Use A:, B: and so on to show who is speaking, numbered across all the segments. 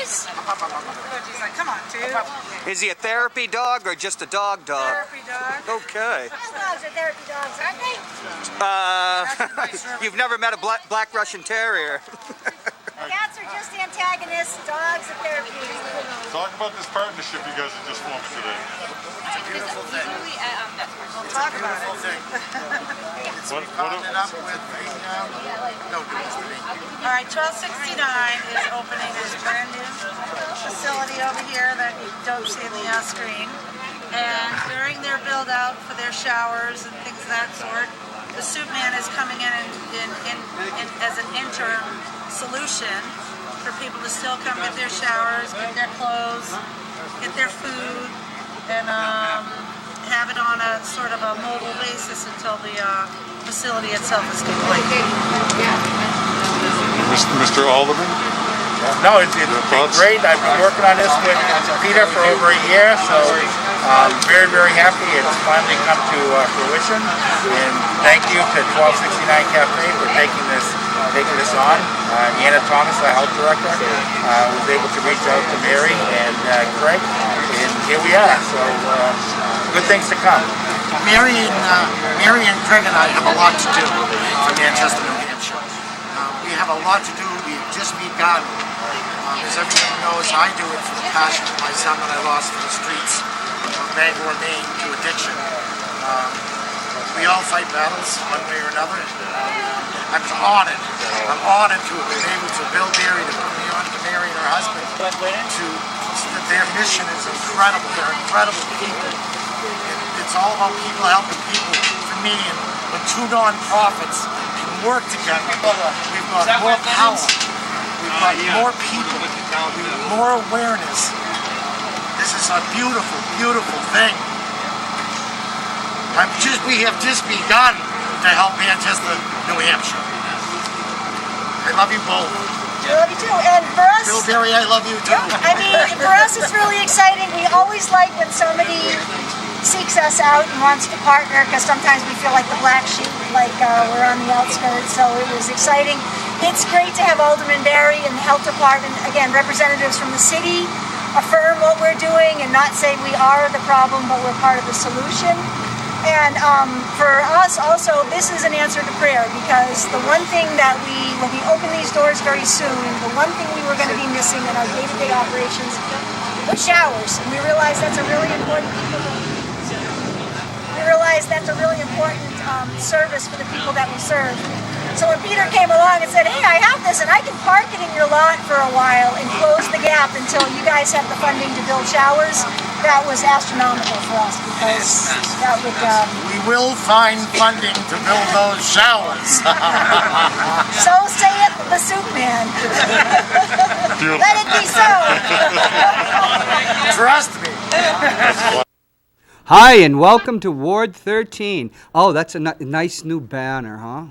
A: Luigi's?
B: Luigi's like, come on, dude.
C: Is he a therapy dog or just a dog?
B: Therapy dog.
C: Okay.
A: All dogs are therapy dogs, aren't they?
C: You've never met a black Russian Terrier.
A: Cats are just antagonists, dogs are therapy.
D: Talk about this partnership you guys have just formed today.
E: It's a beautiful thing.
B: We'll talk about it.
D: What,
E: Partnered up with the,
B: All right, 1269 is opening this brand new facility over here that you don't see in the screen. And during their build out for their showers and things of that sort, the Soup Man is coming in as an interim solution for people to still come get their showers, get their clothes, get their food, and have it on a sort of a mobile basis until the facility itself is complete.
D: Mr. Alderman?
F: No, it's been great. I've been working on this with Peter for over a year, so very, very happy it's finally come to fruition. And thank you to 1269 Cafe for taking this on. Anna Thomas, the health director, was able to reach out to Mary and Craig, and here we are. So good things to come.
G: Mary and Craig and I have a lot to do for Manchester, New Hampshire. We have a lot to do. We've just begun. As everyone knows, I do it for the passion of my son that I lost to the streets of Bangor, Maine, to addiction. We all fight battles one way or another. I'm honored. I'm honored to have been able to Bill Berry to put me on to Mary and her husband. Their mission is incredible. They're incredible people. It's all about people helping people. For me, and when two non-profits can work together, we've got more power. We've got more people, more awareness. This is a beautiful, beautiful thing. We have just begun to help Manchester, New Hampshire. I love you both.
A: I love you too. And for us,
G: Bill Berry, I love you too.
A: I mean, for us it's really exciting. We always like when somebody seeks us out and wants to partner, because sometimes we feel like the black sheep, like we're on the outskirts, so it was exciting. It's great to have Alderman Berry and the health department, again, representatives from the city, affirm what we're doing and not say we are the problem, but we're part of the solution. And for us also, this is an answer to prayer, because the one thing that when we open these doors very soon, the one thing we were going to be missing in our day-to-day operations was showers. And we realized that's a really important service for the people that we serve. So when Peter came along and said, hey, I have this and I can park it in your lot for a while and close the gap until you guys have the funding to build showers, that was astronomical for us, because that would...
G: We will find funding to build those showers.
A: So saith the Soup Man. Let it be so.
G: Trust me.
H: Hi, and welcome to Ward 13. Oh, that's a nice new banner, huh?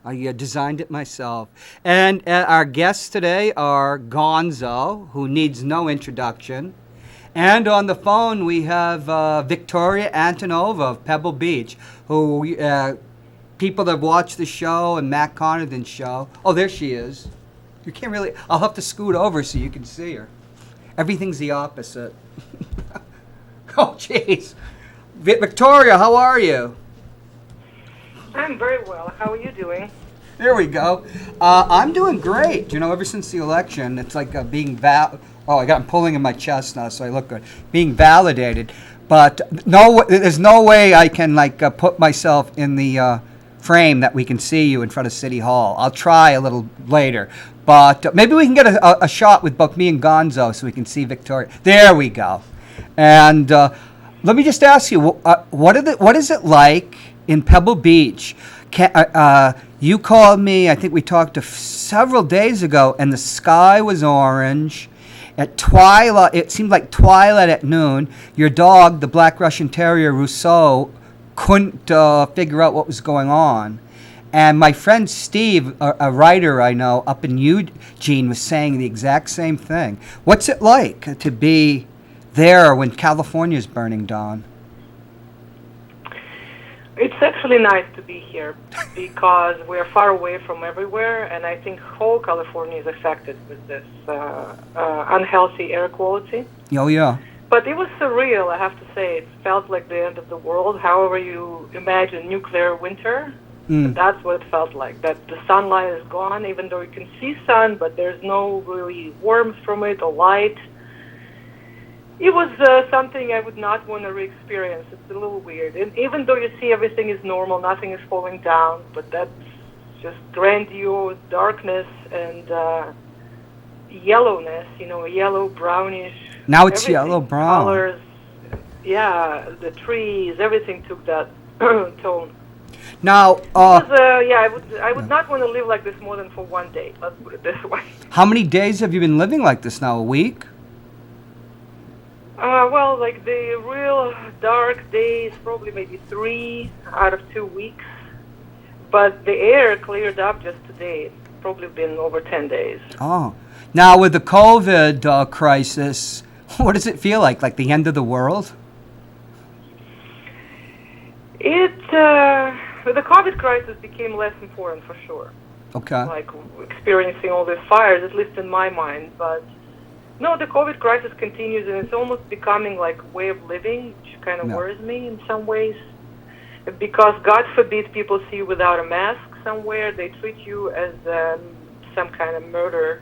H: I designed it myself. And our guests today are Gonzo, who needs no introduction. And on the phone, we have Victoria Antonova of Pebble Beach, who people that have watched the show and Matt Connaughton's show. Oh, there she is. You can't really... I'll have to scoot over so you can see her. Everything's the opposite. Oh, jeez. Victoria, how are you?
I: I'm very well. How are you doing?
H: There we go. I'm doing great. You know, ever since the election, it's like being I'm pulling in my chest now, so I look good. Being validated. But there's no way I can put myself in the frame that we can see you in front of City Hall. I'll try a little later. But maybe we can get a shot with both me and Gonzo so we can see Victoria. There we go. And let me just ask you, what is it like in Pebble Beach? You called me, I think we talked several days ago, and the sky was orange. At twilight, it seemed like twilight at noon. Your dog, the Black Russian Terrier Rousseau, couldn't figure out what was going on. And my friend Steve, a writer I know up in Eugene, was saying the exact same thing. What's it like to be there when California's burning down?
I: It's actually nice to be here because we're far away from everywhere, and I think whole California is affected with this unhealthy air quality.
H: Oh, yeah.
I: But it was surreal, I have to say. It felt like the end of the world. However you imagine nuclear winter, that's what it felt like. That the sunlight is gone, even though you can see sun, but there's no really warmth from it or light. It was something I would not want to re-experience. It's a little weird. And even though you see everything is normal, nothing is falling down, but that's just grandiose darkness and yellowness, yellow, brownish.
H: Now it's
I: everything.
H: yellow brown.
I: Colors, yeah, the trees, everything took that tone.
H: Now,
I: I would not want to live like this more than for one day. Let's put it this way.
H: how many days have you been living like this now? A week?
I: Well, like the real dark days, probably maybe 3 out of 2 weeks. But the air cleared up just today. It's probably been over 10 days.
H: Oh. Now, with the COVID crisis, what does it feel like? Like the end of the world?
I: The COVID crisis became less important for sure.
H: Okay.
I: Like experiencing all these fires, at least in my mind. But no, the COVID crisis continues, and it's almost becoming like a way of living, which kind of worries me in some ways. Because God forbid people see you without a mask somewhere, they treat you as some kind of murderer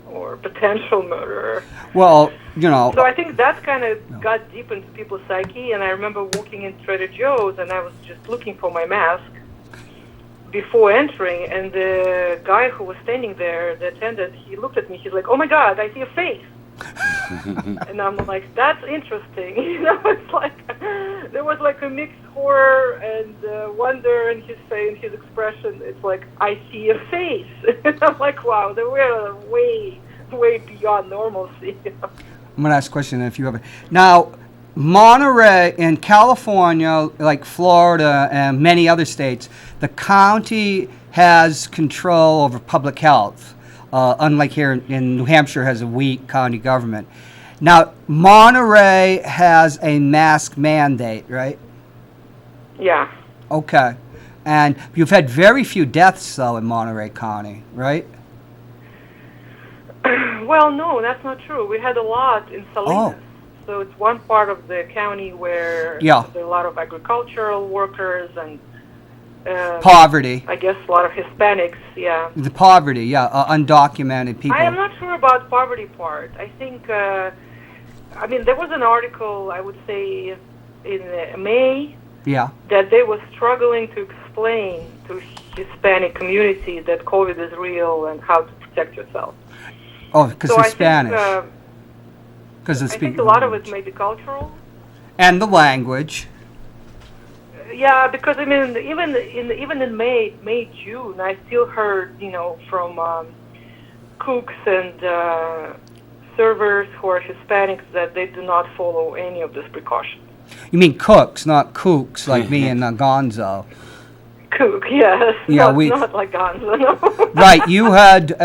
I: or potential murderer.
H: Well,
I: So I think that kind of got deep into people's psyche, and I remember walking in Trader Joe's, and I was just looking for my mask before entering, and the guy who was standing there, the attendant, he looked at me, he's like, "Oh my God, I see a face." And I'm like, that's interesting. It's like there was like a mixed horror and wonder in his face, in his expression. It's like, I see a face. And I'm like, wow, they were way beyond normalcy.
H: I'm going to ask a question if you have it. Now, Monterey in California, like Florida and many other states, the county has control over public health. Unlike here in New Hampshire has a weak county government. Now, Monterey has a mask mandate, right?
I: Yeah.
H: Okay. And you've had very few deaths, though, in Monterey County, right?
I: Well, no, that's not true. We had a lot in Salinas.
H: Oh.
I: So it's one part of the county where there are a lot of agricultural workers and
H: poverty.
I: I guess a lot of Hispanics, yeah.
H: The poverty, undocumented people.
I: I am not sure about poverty part. I think, there was an article, I would say, in May, that they were struggling to explain to Hispanic community that COVID is real and how to protect yourself.
H: Oh, because
I: so
H: it's Spanish.
I: I think a lot of it may be cultural.
H: And the language.
I: Yeah, because even in May, June, I still heard, from cooks and servers who are Hispanics that they do not follow any of these precautions.
H: You mean cooks, not kooks like me and Gonzo.
I: Cook, yes.
H: Yeah,
I: not like Gonzo, no.
H: Right, you had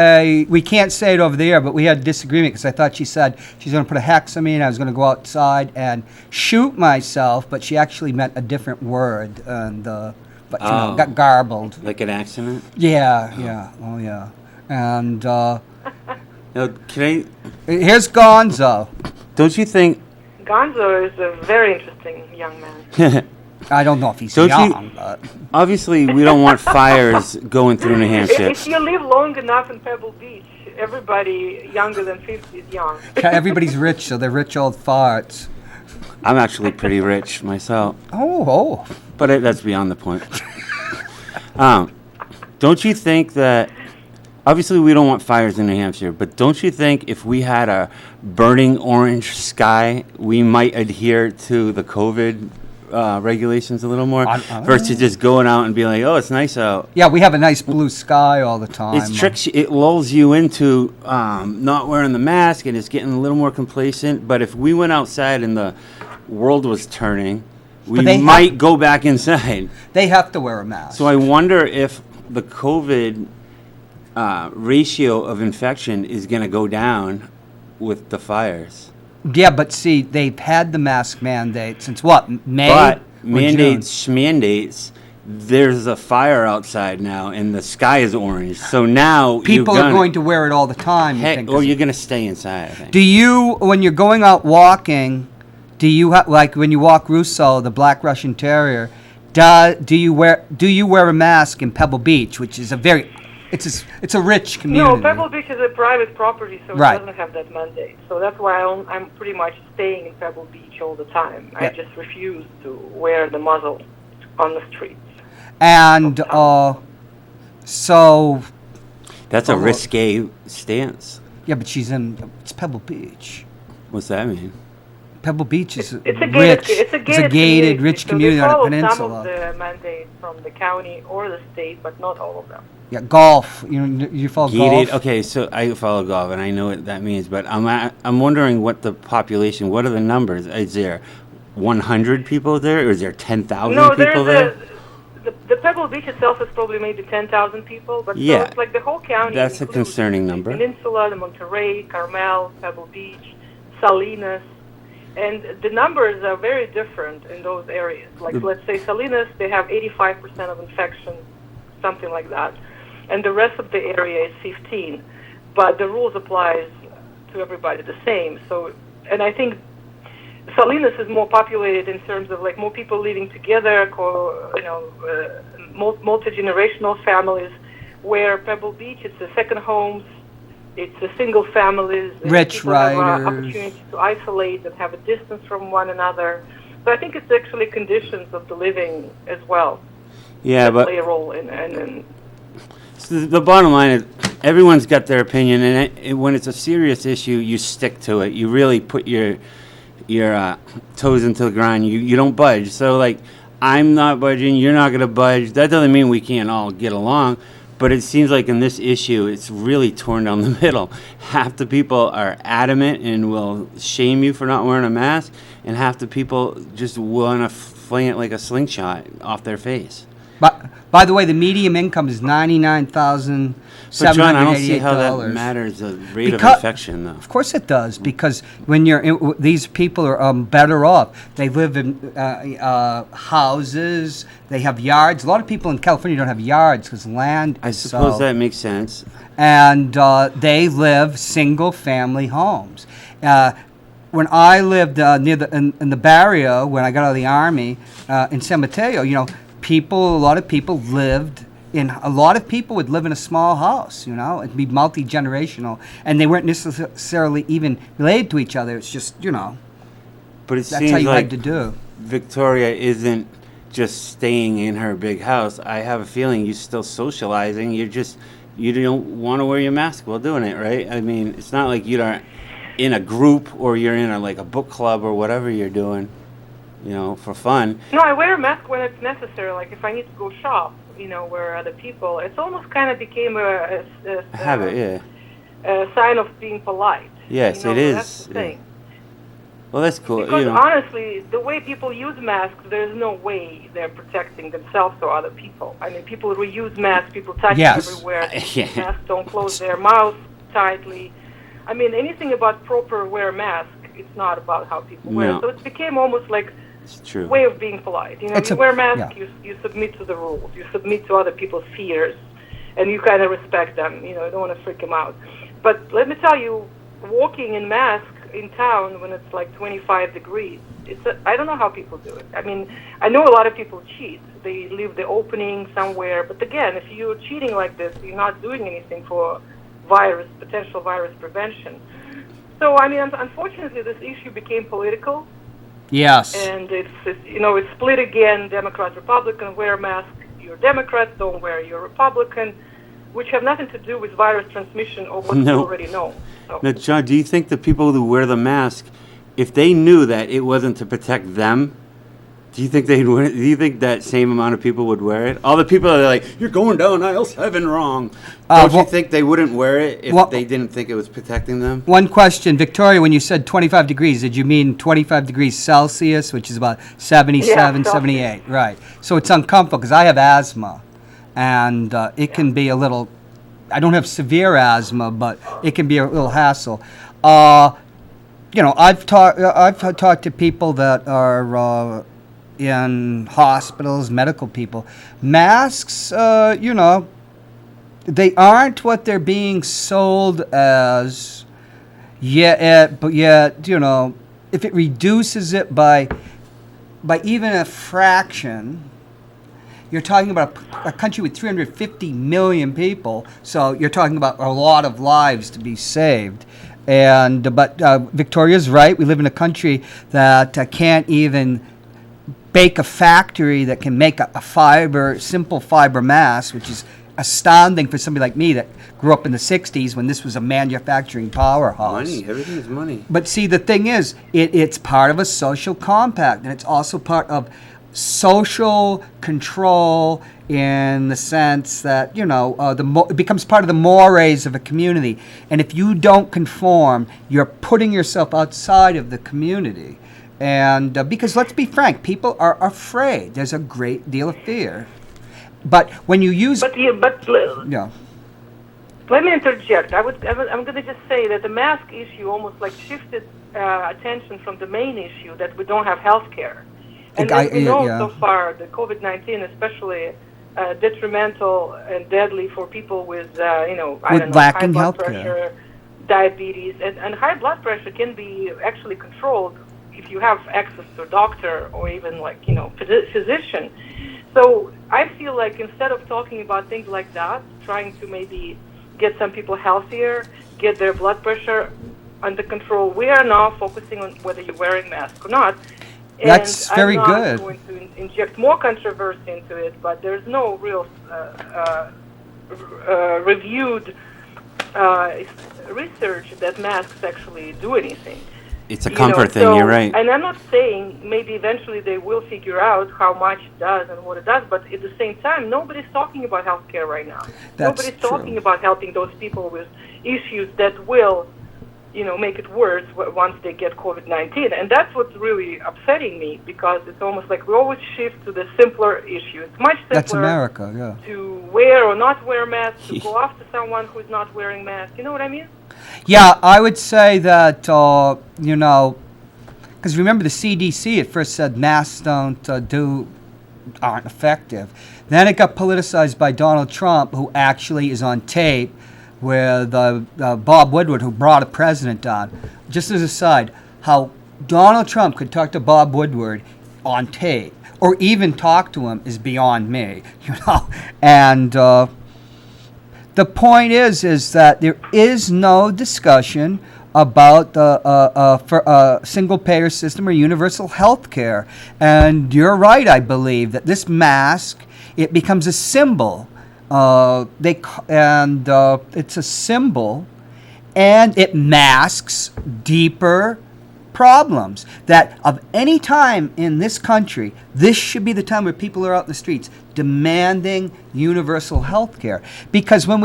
H: we can't say it over the air, but we had a disagreement because I thought she said she's going to put a hex on me and I was going to go outside and shoot myself, but she actually meant a different word, and got garbled.
J: Like an accident?
H: Yeah, oh yeah. And
J: now,
H: here's Gonzo.
J: Don't you think
I: Gonzo is a very interesting young man.
H: I don't know if he's young, but...
J: Obviously, we don't want fires going through New Hampshire.
I: If you live long enough in Pebble Beach, everybody younger than 50 is young.
H: Everybody's rich, so they're rich old farts.
J: I'm actually pretty rich myself.
H: Oh.
J: But that's beyond the point. Don't you think that... Obviously, we don't want fires in New Hampshire, but don't you think if we had a burning orange sky, we might adhere to the COVID regulations a little more versus just going out and being like, oh, it's nice out.
H: Yeah, we have a nice blue sky all the time.
J: It lulls you into not wearing the mask, and it's getting a little more complacent. But if we went outside and the world was turning, we might go back inside.
H: They have to wear a mask.
J: So I wonder if the COVID ratio of infection is going to go down with the fires.
H: Yeah, but see, they've had the mask mandate since what, May?
J: But mandates, there's a fire outside now, and the sky is orange. So now
H: People are going to wear it all the time. You think,
J: or you're gonna stay inside. I think.
H: do you, when you're going out walking, do you like when you walk Russo, the Black Russian Terrier? Do you wear a mask in Pebble Beach, which is it's a rich community?
I: No, Pebble Beach is a private property, so
H: Right.
I: it doesn't have that mandate. So that's why I'm pretty much staying in Pebble Beach all the time. I
H: Yeah.
I: just refuse to wear the muzzle on the streets.
H: And so
J: That's a risque stance.
H: yeah, but it's Pebble Beach.
J: What's that mean?
H: Pebble Beach is
I: It's a
H: rich.
I: gated
H: rich
I: so
H: community
I: they
H: on a
I: follow
H: peninsula.
I: some of the mandates from the county or the state, but not all of them.
H: Yeah, golf. You follow
J: Gated.
H: golf.
J: Okay, so I follow golf, and I know what that means. But I'm wondering what the population. What are the numbers? Is there 100 people there, or is there 10,000
I: No,
J: people
I: there's
J: there?
I: the Pebble Beach itself is probably maybe 10,000 people, but
J: Yeah.
I: so it's like the whole county.
J: That's a
I: includes
J: concerning
I: the
J: number.
I: Peninsula, the Monterey, Carmel, Pebble Beach, Salinas, and the numbers are very different in those areas. Like let's say Salinas, they have 85% of infection, something like that, and the rest of the area is 15. But the rules applies to everybody the same. So, and I think Salinas is more populated in terms of like more people living together, multi-generational families, where Pebble Beach, it's the second homes, it's the single families. and
H: Rich
I: people have
H: riders.
I: opportunity to isolate and have a distance from one another. So I think it's actually conditions of the living as well
J: Yeah,
I: that
J: but
I: play a role in
J: so the bottom line is everyone's got their opinion, and when it's a serious issue, you stick to it. You really put your toes into the ground. You don't budge. So like, I'm not budging. You're not gonna budge. That doesn't mean we can't all get along. But it seems like in this issue, it's really torn down the middle. Half the people are adamant and will shame you for not wearing a mask, and half the people just want to fling it like a slingshot off their face.
H: But by the way, the median income is $99,788.
J: But John, I don't see how that matters the rate of infection, though.
H: Of course it does, because when these people are better off. They live in houses. They have yards. A lot of people in California don't have yards because land
J: I
H: is
J: suppose
H: so.
J: that makes sense.
H: And they live single-family homes. When I lived near in the barrio, when I got out of the army in San Mateo, a lot of people would live in a small house, it'd be multi-generational, and they weren't necessarily even related to each other. It's just,
J: But it
H: that's
J: seems
H: how you
J: like
H: like to do.
J: Victoria isn't just staying in her big house. I have a feeling you're still socializing. You don't want to wear your mask while doing it, right? I mean, it's not like you're in a group or you're in a book club or whatever you're doing, for fun.
I: No, I wear a mask when it's necessary. Like if I need to go shop, where other people. It's almost kind of became a
J: habit, yeah.
I: A sign of being polite.
J: Yes, it is.
I: That's the thing.
J: Well, that's cool.
I: Because honestly, the way people use masks, there's no way they're protecting themselves or other people. I mean, people reuse masks, people touch
H: Yes.
I: everywhere.
J: Yeah.
I: Masks don't close their mouths tightly. I mean, anything about proper wear mask, it's not about how people wear
J: No.
I: it. So it became almost like
J: It's true.
I: way of being polite. You
H: It's a-
I: wear a mask,
H: yeah.
I: you submit to the rules, you submit to other people's fears, and you kind of respect them. You don't want to freak them out. But let me tell you, walking in mask in town when it's like 25 degrees, I don't know how people do it. I mean, I know a lot of people cheat. They leave the opening somewhere. But again, if you're cheating like this, you're not doing anything for potential virus prevention. So, I mean, unfortunately, this issue became political.
H: Yes.
I: And it's split again, Democrat, Republican, wear a mask, you're Democrat, don't wear, you're Republican, which have nothing to do with virus transmission or what we
J: No.
I: already know. So.
J: Now, John, do you think the people who wear the mask, if they knew that it wasn't to protect them, do you think do you think that same amount of people would wear it? All the people that are like, you're going down aisle 7 wrong. Don't you think they wouldn't wear it if they didn't think it was protecting them?
H: One question, Victoria, when you said 25 degrees, did you mean 25 degrees Celsius, which is about 77,
I: Yeah,
H: 78? Right. So it's uncomfortable because I have asthma, and it can be a little, I don't have severe asthma, but it can be a little hassle. I've talked to people that are in hospitals, medical people. Masks, they aren't what they're being sold as yet, but yet, if it reduces it by even a fraction, you're talking about a country with 350 million people, so you're talking about a lot of lives to be saved. But Victoria's right. We live in a country that can't even bake a factory that can make a simple fiber mask, which is astounding for somebody like me that grew up in the 60s when this was a manufacturing powerhouse.
J: Money, everything is money.
H: But see, the thing is, it's part of a social compact, and it's also part of social control in the sense that, it becomes part of the mores of a community. And if you don't conform, you're putting yourself outside of the community. And because let's be frank, people are afraid. There's a great deal of fear. But when you use... Yeah.
I: Let me interject. I'm going to just say that the mask issue almost like shifted attention from the main issue that we don't have health care. And as we know so far, the COVID-19 especially detrimental and deadly for people with, high blood pressure, diabetes. And high blood pressure can be actually controlled if you have access to a doctor or even physician. So I feel like instead of talking about things like that, trying to maybe get some people healthier, get their blood pressure under control, we are now focusing on whether you're wearing mask or not.
H: That's very good.
I: I'm not going to inject more controversy into it, but there's no real reviewed research that masks actually do anything.
J: It's a comfort thing, you're right.
I: And I'm not saying maybe eventually they will figure out how much it does and what it does, but at the same time, nobody's talking about healthcare right now. Nobody's talking about helping those people with issues that will, make it worse once they get COVID-19. And that's what's really upsetting me, because it's almost like we always shift to the simpler issue. It's much simpler.
H: That's America, yeah.
I: To wear or not wear masks, to go after someone who's not wearing masks. You know what I mean?
H: Yeah, I would say that, because remember the CDC at first said masks aren't effective. Then it got politicized by Donald Trump, who actually is on tape with Bob Woodward, who brought a president on. Just as a side, how Donald Trump could talk to Bob Woodward on tape, or even talk to him, is beyond me, And the point is that there is no discussion about the single-payer system or universal health care. And you're right, I believe, that this mask, it becomes a symbol. It's a symbol, and it masks deeper problems. That of any time in this country, this should be the time where people are out in the streets demanding universal health care. Because when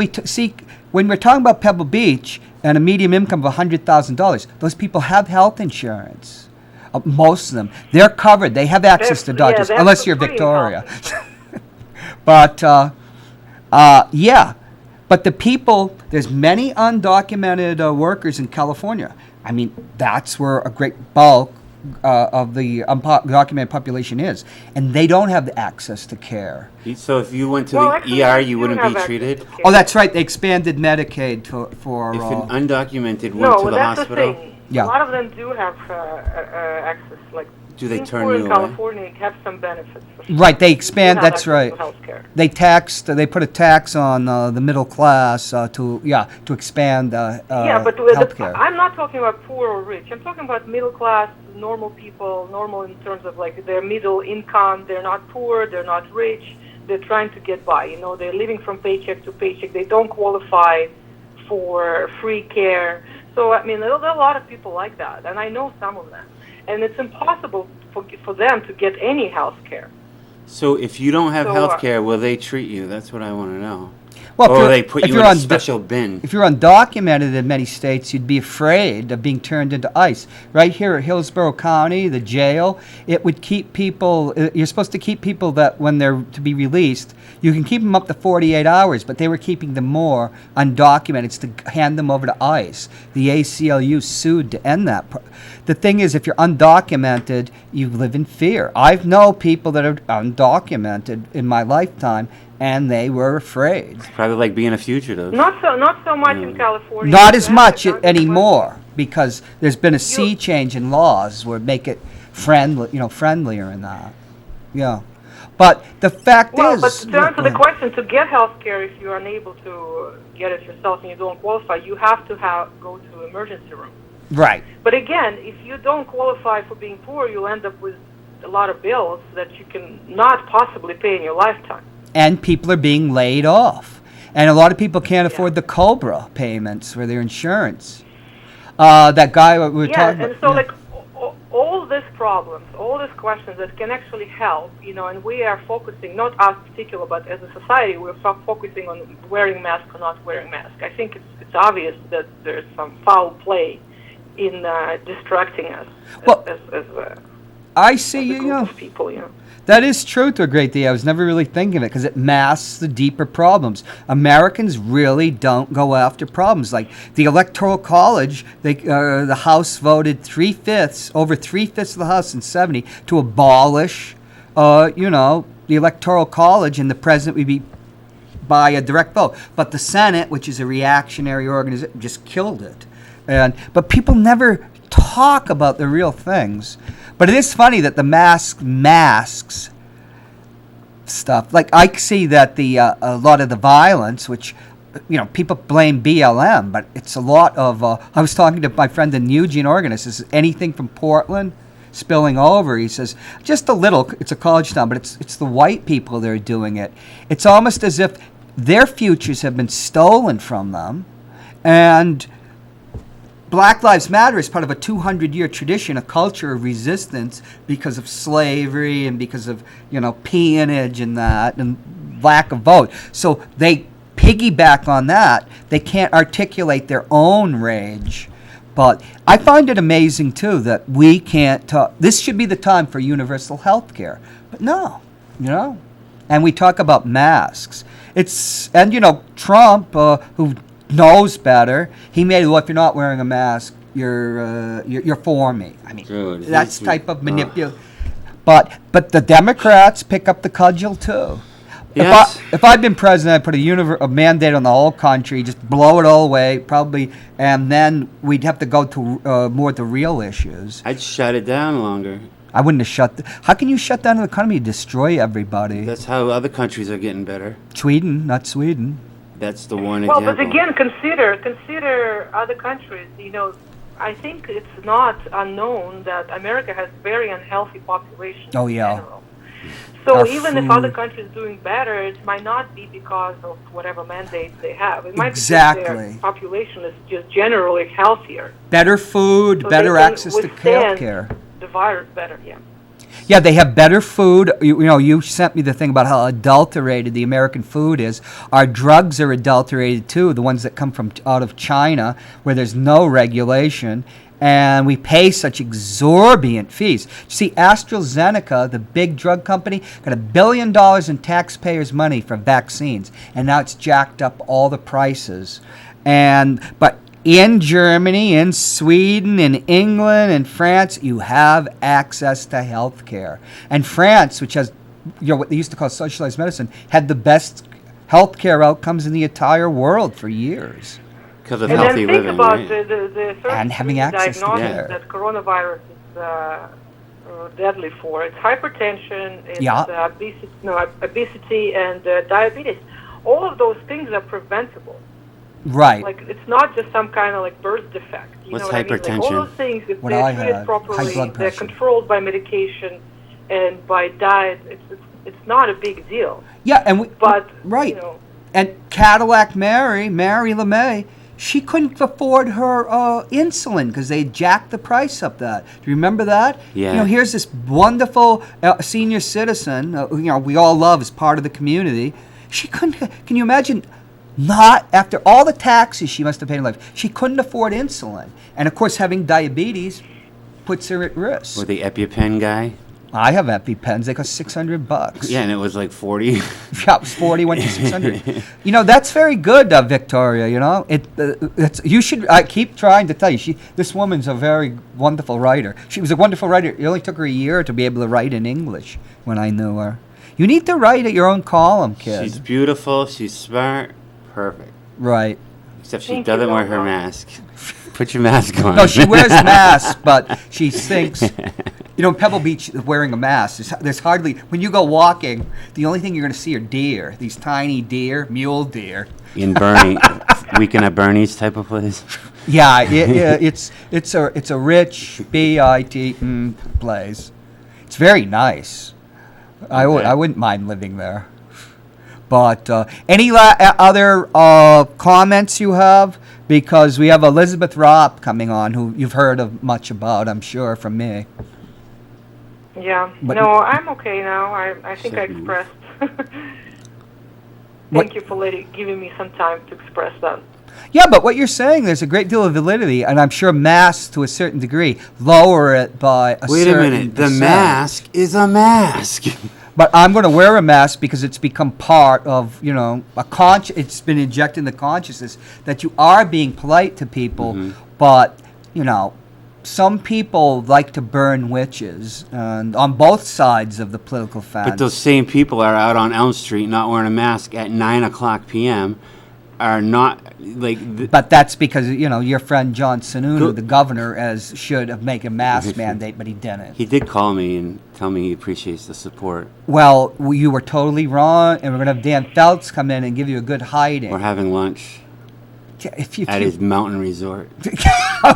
H: when we're talking about Pebble Beach and a medium income of $100,000, those people have health insurance. Most of them, they're covered. They have access to doctors, unless you're Victoria. But but the people, there's many undocumented workers in California. I mean, that's where a great bulk of the undocumented population is, and they don't have the access to care.
J: So if you went to the ER, you wouldn't be treated?
H: Oh, that's right. They expanded Medicaid for...
J: If an undocumented went to the hospital?
I: The thing. Yeah. A lot of them do have access, like...
J: Do they turn you away?
I: In California, have some benefits. For sure.
H: Right, they expand. That's right.
I: Healthcare.
H: They put a tax on the middle class to expand healthcare.
I: I'm not talking about poor or rich. I'm talking about middle class, normal people. Normal in terms of like their middle income. They're not poor. They're not rich. They're trying to get by. They're living from paycheck to paycheck. They don't qualify for free care. So I mean, there are a lot of people like that, and I know some of them. And it's impossible for them to get any health care.
J: So if you don't have health care, will they treat you? That's what I want to know.
H: Well,
J: Or they put
H: if
J: you
H: you're
J: in a
H: on
J: special bin.
H: If you're undocumented in many states, you'd be afraid of being turned into ICE. Right here at Hillsborough County, the jail, it would keep people, you're supposed to keep people that when they're to be released, you can keep them up to 48 hours, but they were keeping them more undocumented. It's to hand them over to ICE. The ACLU sued to end that. The thing is, if you're undocumented, you live in fear. I've known people that are undocumented in my lifetime, and they were afraid.
J: Probably like being a fugitive.
I: Not so much in California.
H: Not as much
I: Not as
H: anymore, because there's been a sea change in laws where make it friendlier in that. Yeah. But the fact
I: Well,
H: is...
I: but to answer the question, to get health care, if you're unable to get it yourself and you don't qualify, you have to go to emergency room.
H: Right.
I: But again, if you don't qualify for being poor, you'll end up with a lot of bills that you can not possibly pay in your lifetime.
H: And people are being laid off. And a lot of people can't afford the COBRA payments for their insurance. That guy we were talking about...
I: and so like all these problems, all these questions that can actually help, and we are focusing, not us particular, but as a society, we're focusing on wearing mask or not wearing mask. I think it's obvious that there's some foul play in distracting us
H: I see
I: as a group of people,
H: That is true to a great degree. I was never really thinking of it because it masks the deeper problems. Americans really don't go after problems. Like the Electoral College, the House voted over 3/5 of the House in 70 to abolish, the Electoral College, and the president would be by a direct vote. But the Senate, which is a reactionary organization, just killed it. But people never talk about the real things. But it is funny that the masks stuff. Like I see that a lot of the violence, which people blame BLM, but it's a lot of. I was talking to my friend in Eugene, Oregon. He says anything from Portland spilling over. He says just a little. It's a college town, but it's the white people that are doing it. It's almost as if their futures have been stolen from them, and Black Lives Matter is part of a 200-year tradition, a culture of resistance because of slavery and because of, peonage and that and lack of vote. So they piggyback on that. They can't articulate their own rage. But I find it amazing, too, that we can't talk. This should be the time for universal health care. But no, And we talk about masks. Trump, who knows better. He made it look, if you're not wearing a mask, you're for me. I mean,
J: Dude,
H: that's type of manipulation. But the Democrats pick up the cudgel too.
J: Yes.
H: If I'd been president, I'd put a mandate on the whole country, just blow it all away, probably, and then we'd have to go to more the real issues.
J: I'd shut it down longer.
H: I wouldn't have how can you shut down the economy and destroy everybody?
J: That's how other countries are getting better.
H: Sweden, not Sweden.
J: That's the one
I: Well,
J: example.
I: but again, consider other countries. I think it's not unknown that America has very unhealthy population
H: Oh,
I: in
H: yeah.
I: general. So
H: Our
I: even if
H: food-
I: other countries doing better, it might not be because of whatever mandates they have. It might
H: Exactly.
I: be because their population is just generally healthier.
H: Better food,
I: So
H: better
I: they can
H: access to
I: withstand
H: health care.
I: the virus better, yeah.
H: Yeah, they have better food. You sent me the thing about how adulterated the American food is. Our drugs are adulterated too, the ones that come from out of China, where there's no regulation, and we pay such exorbitant fees. You see, AstraZeneca, the big drug company, got $1 billion in taxpayers' money for vaccines, and now it's jacked up all the prices. But in Germany, in Sweden, in England, in France, you have access to health care. And France, which has what they used to call socialized medicine, had the best health care outcomes in the entire world for years.
J: Because of
I: And
J: healthy
I: then think
J: living,
I: about
J: right?
I: the third
H: And having access to
I: diagnosis
H: care.
I: that coronavirus is deadly for. It's hypertension, it's
H: Yeah.
I: obesity, and diabetes. All of those things are preventable.
H: Right.
I: Like it's not just some kind of like birth defect. You
J: What's
I: know what I mean? Like, all
J: hypertension?
I: those things, if
H: What I
I: they're treated
H: had, high
I: properly,
H: blood
I: they're
H: pressure.
I: controlled by medication and by diet. It's not a big deal.
H: Yeah, and
I: But
H: right.
I: you know,
H: And Cadillac Mary LeMay, she couldn't afford her insulin because they jacked the price up. That do you remember that?
J: Yeah.
H: Here's this wonderful senior citizen. We all love as part of the community. She couldn't. Can you imagine not after all the taxes she must have paid in life. She couldn't afford insulin. And of course, having diabetes puts her at risk.
J: Or the EpiPen guy.
H: I have EpiPens. They cost $600.
J: Yeah, and it was like 40.
H: Yeah, it was 40, went to 600. You know, that's very good, Victoria. You know, it's you should. I keep trying to tell you, this woman's a very wonderful writer. She was a wonderful writer. It only took her a year to be able to write in English when I knew her. You need to write at your own column, kid.
J: She's beautiful. She's smart. Perfect.
H: Right.
J: Except she
I: Thank you
J: doesn't wear
I: very
J: her
I: much.
J: mask. Put your mask on.
H: No, she wears masks, but she thinks, you know, Pebble Beach wearing a mask. There's hardly, when you go walking, the only thing you're going to see are deer. These tiny deer, mule deer.
J: In Bernie, Weekend at Bernie's type of place.
H: Yeah, it's a rich BIT place. It's very nice. I wouldn't mind living there. But any other comments you have? Because we have Elizabeth Ropp coming on, who you've heard of much about, I'm sure, from me.
I: Yeah.
H: But-
I: No, I'm okay now. I think I expressed. Thank you for giving me some time to express that.
H: Yeah, but what you're saying, there's a great deal of validity, and I'm sure masks, to a certain degree, lower it by a
J: Wait a
H: certain
J: minute. The
H: percent.
J: mask is a mask.
H: But I'm going to wear a mask because it's become part of, you know, it's been injected in the consciousness that you are being polite to people, but, you know, some people like to burn witches, and on both sides of the political fence.
J: But those same people are out on Elm Street not wearing a mask at 9:00 p.m. are not like.
H: But that's because, you know, your friend John Sununu, the governor, should have made a mask mandate, but he didn't.
J: He did call me and tell me he appreciates the support.
H: Well, you were totally wrong, and we're going to have Dan Feltz come in and give you a good hiding.
J: We're having lunch
H: If
J: at his mountain resort.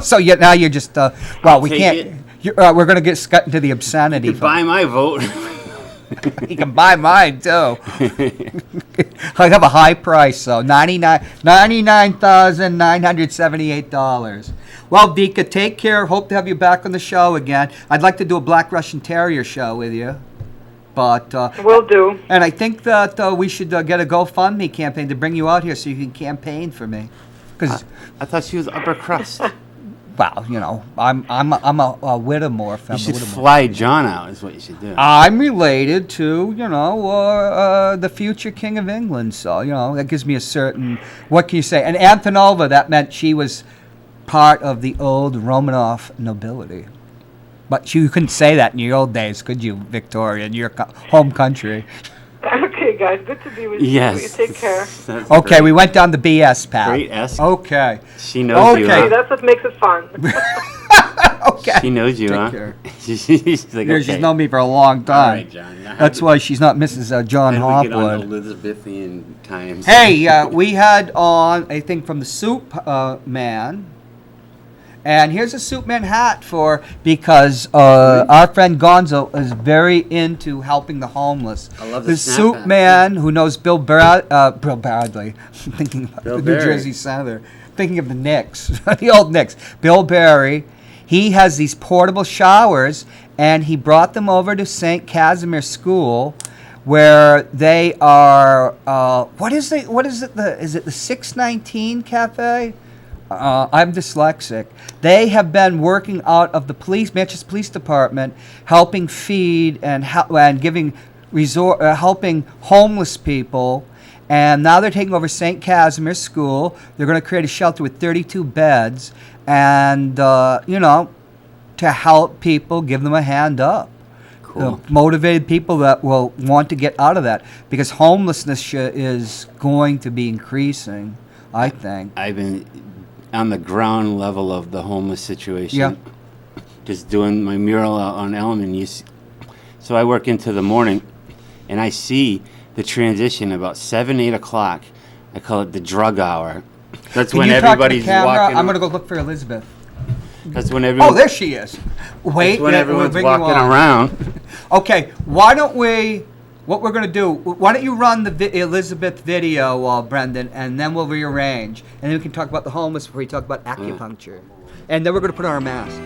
H: So now you're just, well, we
J: take
H: can't, we're going to get into the obscenity.
J: You buy my vote.
H: He can buy mine, too. I have a high price, though, $99,978. Well, Vika, take care. Hope to have you back on the show again. I'd like to do a Black Russian Terrier show with you. But
I: Will do.
H: And I think that we should get a GoFundMe campaign to bring you out here so you can campaign for me. Because
J: I thought she was upper crust.
H: well, you know, I'm a Whittemore.
J: You should fly John out. Is what you should do.
H: I'm related to, you know, the future King of England. So, you know, that gives me a certain, what can you say? And Antonova, that meant she was part of the old Romanov nobility. But you couldn't say that in your old days, could you, Victoria, in your home country?
I: Okay, guys. Good to be with
J: Yes.
I: you. Take care.
J: That's
H: Okay,
J: great.
H: we went down the BS path.
J: Great S.
H: Okay.
J: She knows you.
H: Okay.
I: Hey,
J: Huh?
I: that's what makes it fun.
H: Okay.
J: She knows you,
H: Take
J: huh?
H: care.
J: She's like,
H: She's
J: okay.
H: known me for a long
J: All
H: time.
J: right, John. Now
H: That's why she's not Mrs. John
J: how do we get on
H: Hopwood.
J: Elizabethan times?
H: Hey, we had on a thing from the Soup Man. And here's a Soup Man hat because our friend Gonzo is very into helping the homeless.
J: I love
H: the
J: the snap
H: Soup
J: hat.
H: Man who knows Bill Bradley. I'm thinking about
J: Bill
H: the New
J: Berry.
H: Jersey Senator. Thinking of the Knicks, the old Knicks. Bill Berry. He has these portable showers, and he brought them over to St. Casimir School, where they are. What is it? Is it the 619 Cafe? I'm dyslexic. They have been working out of the Manchester Police Department, helping feed and giving helping homeless people. And now they're taking over St. Casimir School. They're going to create a shelter with 32 beds, and you know, to help people, give them a hand up.
J: Cool.
H: Motivated people that will want to get out of that, because homelessness is going to be increasing, I think.
J: I've been on the ground level of the homeless situation.
H: Yeah.
J: Just doing my mural out on Elm, and so I work into the morning, and I see the transition about 7, 8 o'clock. I call it the drug hour. That's
H: Can
J: when
H: you talk to the
J: everybody's
H: camera?
J: walking.
H: I'm going to go look for Elizabeth.
J: That's when everyone.
H: Oh, there she is. Wait,
J: That's when
H: we'll
J: everyone's
H: bring you
J: walking
H: on.
J: around.
H: Okay, why don't we? What we're going to do? Why don't you run the Elizabeth video, Brendan, and then we'll rearrange, and then we can talk about the homeless before we talk about acupuncture, and then we're going to put on our masks.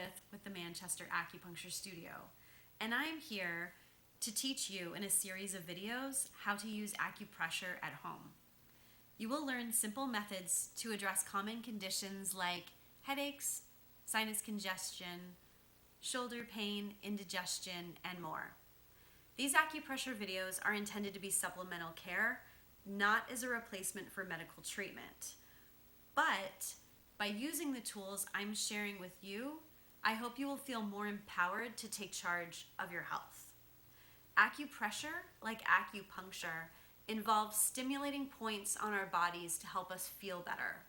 K: Elizabeth with the Manchester Acupuncture Studio, and I'm here to teach you in a series of videos how to use acupressure at home. You will learn simple methods to address common conditions like headaches, sinus congestion, shoulder pain, indigestion, and more. These acupressure videos are intended to be supplemental care, not as a replacement for medical treatment. But by using the tools I'm sharing with you, I hope you will feel more empowered to take charge of your health. Acupressure, like acupuncture, involves stimulating points on our bodies to help us feel better.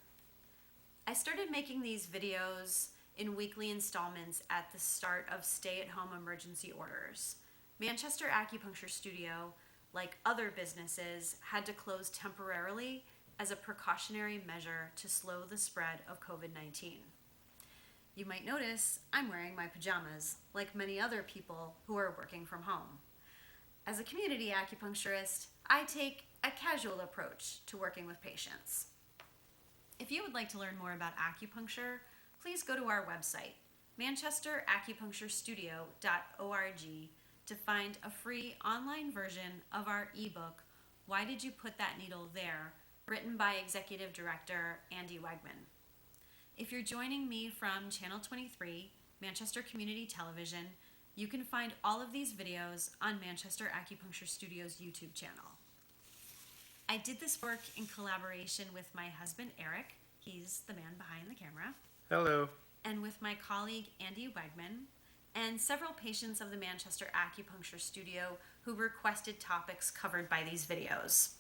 K: I started making these videos in weekly installments at the start of stay-at-home emergency orders. Manchester Acupuncture Studio, like other businesses, had to close temporarily as a precautionary measure to slow the spread of COVID-19. You might notice I'm wearing my pajamas, like many other people who are working from home. As a community acupuncturist, I take a casual approach to working with patients. If you would like to learn more about acupuncture, please go to our website, manchesteracupuncturestudio.org, to find a free online version of our ebook, Why Did You Put That Needle There?, written by Executive Director Andy Wegman. If you're joining me from Channel 23, Manchester Community Television, you can find all of these videos on Manchester Acupuncture Studio's YouTube channel. I did this work in collaboration with my husband, Eric. He's the man behind the camera.
F: Hello.
K: And with my colleague, Andy Wegman, and several patients of the Manchester Acupuncture Studio who requested topics covered by these videos.